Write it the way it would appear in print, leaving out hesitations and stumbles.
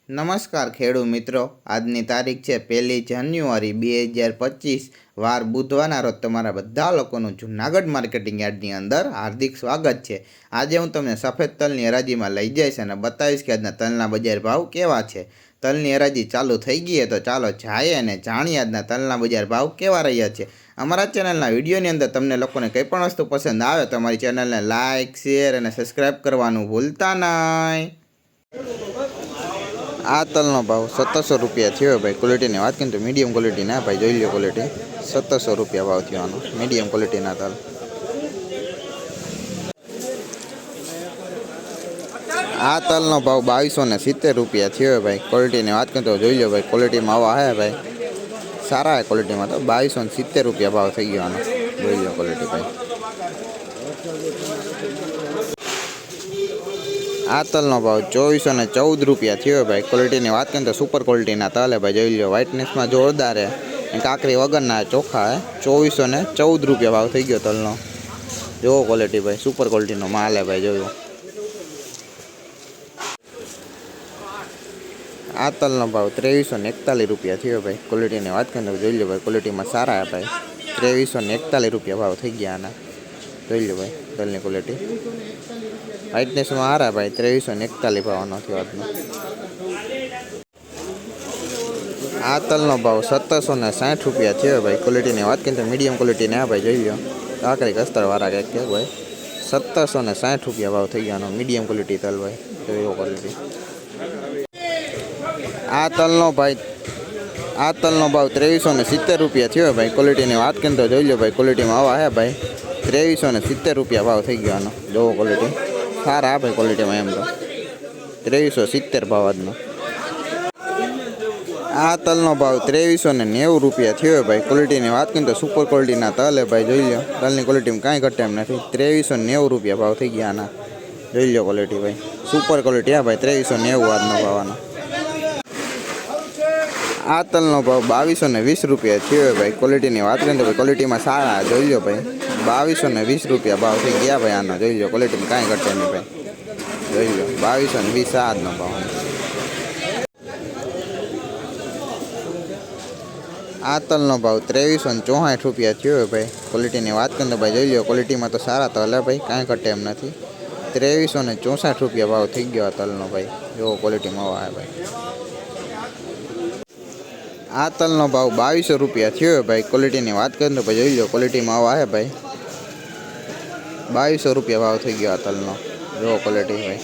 નમસ્કાર ખેડૂત મિત્રો, આજની તારીખ છે 1 જાન્યુઆરી 2025, વાર બુધવારના રોજ તમારા બધા લોકોનું જૂનાગઢ માર્કેટિંગ યાર્ડની અંદર હાર્દિક સ્વાગત છે। આજે હું તમને સફેદ તલની હરાજીમાં લઈ જઈશ અને બતાવીશ કે આજના તલના બજાર ભાવ કેવા છે। તલની હરાજી ચાલુ થઈ ગઈ છે, તો ચાલો જઈએ અને જાણીએ આજના તલના બજાર ભાવ કેવા રહ્યા છે। અમારા ચેનલના વિડીયોની અંદર તમને લોકોને કંઈ પણ વસ્તુ પસંદ આવે તો અમારી ચેનલને લાઇક, શેર અને સબસ્ક્રાઈબ કરવાનું ભૂલતા નહીં। આ તલનો ભાવ 1700 રૂપિયા થયો ભાઈ। ક્વોલિટીની વાત કરીએ તો મીડિયમ ક્વોલિટીના ભાઈ, જોઈ લો ક્વોલિટી 1700 રૂપિયા ભાવ થયો આનો, મીડિયમ ક્વોલિટીના તલ। આ તલનો ભાવ 2270 રૂપિયા થયો ભાઈ। ક્વોલિટીની વાત કરીએ તો જોઈ લો ભાઈ, ક્વોલિટીમાં આવા હે ભાઈ, સારા હે ક્વોલિટીમાં, તો 2270 રૂપિયા ભાવ થઈ ગયો આનો, જોઈ લો ક્વોલિટી ભાઈ। આ તલનો ભાવ 2414 રૂપિયા થયો ભાઈ। ક્વોલિટીની વાત કરીએ તો સુપર ક્વોલિટીના તલ હે ભાઈ, જોઈ લો, વ્હાઇટનેસમાં જોરદાર હે, કાકરી વગરના ચોખા હે। 2414 રૂપિયા ભાવ થઈ ગયો તલનો, જોવો ક્વોલિટી ભાઈ, સુપર ક્વોલિટીનો માલ હે ભાઈ, જોયો। આ તલનો ભાવ 2341 રૂપિયા થયો ભાઈ। ક્વોલિટીની વાત કરીએ તો જોઈ લો ભાઈ, ક્વોલિટીમાં સારા હે ભાઈ, 2341 રૂપિયા ભાવ થઈ ગયા આના, જોઈ લો ભાઈ તલની ક્વોલિટી, વ્હાઇટનેસમાં સારા ભાઈ, 2341 ભાવનો થયો આજનો। આ તલનો ભાવ 1760 રૂપિયા થયો ભાઈ। ક્વોલિટીની વાત કરીએ તો મીડિયમ ક્વોલિટીને આ ભાઈ, જોઈ લો, કાકરી કસ્તરવાળા કંઈક કે ભાઈ, 1760 રૂપિયા ભાવ થઈ ગયા આનો, મીડિયમ ક્વોલિટી તલ ભાઈ, જોયો ક્વોલિટી। આ તલનો ભાવ 2370 રૂપિયા થયો ભાઈ। ક્વોલિટીની વાત કરીએ તો જોઈ લો ભાઈ, ક્વોલિટીમાં આવા હે ભાઈ, 2370 રૂપિયા ભાવ થઈ ગયો આનો, જોવો ક્વોલિટી, સારા આપે ક્વોલિટીમાં, એમ તો 2370 ભાવ આજનો। આ તલનો ભાવ 2390 રૂપિયા થયો ભાઈ। ક્વોલિટીની વાત કરીએ તો સુપર ક્વોલિટીના તલ હે ભાઈ, જોઈ લો, તલની ક્વોલિટીમાં કાંઈ ઘટે એમ નથી, 2390 રૂપિયા ભાવ થઈ ગયા આના, જોઈ લો ક્વોલિટી ભાઈ, સુપર ક્વોલિટી હા ભાઈ, 2390 આજનો ભાવ આનો। આ તલનો ભાવ 2220 રૂપિયા થયો ભાઈ। ક્વોલિટીની વાત કરીએ તો ભાઈ, ક્વોલિટીમાં સારા, જોઈ લો ભાઈ, 2220 રૂપિયા ભાવ થઈ ગયા ભાઈ આનો, જોઈ લો ક્વોલિટીમાં કાંઈ ઘટે નહીં ભાઈ, જોઈ લો 2220 આજનો ભાવ। આ તલનો ભાવ 2364 રૂપિયા થયો ભાઈ। ક્વોલિટીની વાત કરીએ તો ભાઈ, જોઈ લો, ક્વોલિટીમાં તો સારા તલ હે ભાઈ, કાંઈ ઘટે એમ નથી, 2364 રૂપિયા ભાવ થઈ ગયો આ તલનો ભાઈ, જો ક્વોલિટીમાં આવે ભાઈ। આ તલનો ભાવ 2200 રૂપિયા થયો ભાઈ। ક્વોલિટીની વાત કરીએ તો ભાઈ, જોઈ લો, ક્વોલિટીમાં આવા હે ભાઈ, 2200 રૂપિયા ભાવ થઈ ગયો આ તલનો, જો ક્વોલિટી ભાઈ।